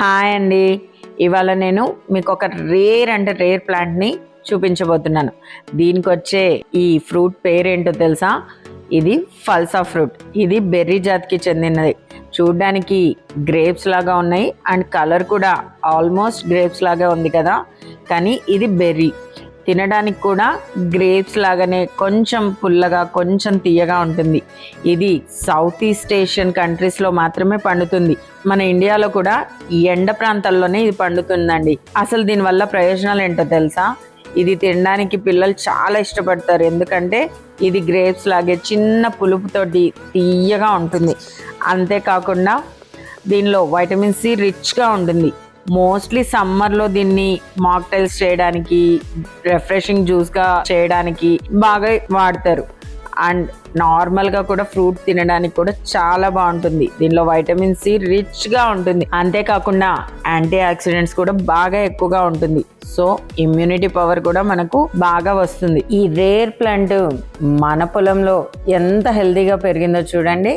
Hi అండి. ఇవాళ నేను మీకు ఒక రేర్ ప్లాంట్ని చూపించబోతున్నాను. దీనికి వచ్చే ఈ ఫ్రూట్ పేరేంటో తెలుసా? ఇది ఫల్సా ఫ్రూట్. ఇది బెర్రీ జాతికి చెందినది. చూడ్డానికి గ్రేప్స్ లాగా ఉన్నాయి అండ్ కలర్ కూడా ఆల్మోస్ట్ గ్రేప్స్ లాగా ఉంది కదా, కానీ ఇది బెర్రీ. తినడానికి కూడా గ్రేప్స్ లాగానే కొంచెం పుల్లగా కొంచెం తీయగా ఉంటుంది. ఇది సౌత్ ఈస్ట్ ఏషియన్ కంట్రీస్లో మాత్రమే పండుతుంది. మన ఇండియాలో కూడా ఈ ఎండ ప్రాంతాల్లోనే ఇది పండుతుందండి. అసలు దీనివల్ల ప్రయోజనాలు ఏంటో తెలుసా? ఇది తినడానికి పిల్లలు చాలా ఇష్టపడతారు, ఎందుకంటే ఇది గ్రేప్స్ లాగే చిన్న పులుపుతోటి తీయగా ఉంటుంది. అంతేకాకుండా దీనిలో వైటమిన్ సి రిచ్గా ఉంటుంది. మోస్ట్లీ సమ్మర్లో దీన్ని మాక్టైల్స్ చేయడానికి, రిఫ్రెషింగ్ జ్యూస్గా చేయడానికి బాగా వాడతారు. అండ్ నార్మల్గా కూడా ఫ్రూట్ తినడానికి కూడా చాలా బాగుంటుంది. దీనిలో వైటమిన్ సి రిచ్గా ఉంటుంది. అంతేకాకుండా యాంటీ ఆక్సిడెంట్స్ కూడా బాగా ఎక్కువగా ఉంటుంది. సో ఇమ్యూనిటీ పవర్ కూడా మనకు బాగా వస్తుంది. ఈ రేర్ ప్లాంట్ మన పొలంలో ఎంత హెల్తీగా పెరిగిందో చూడండి.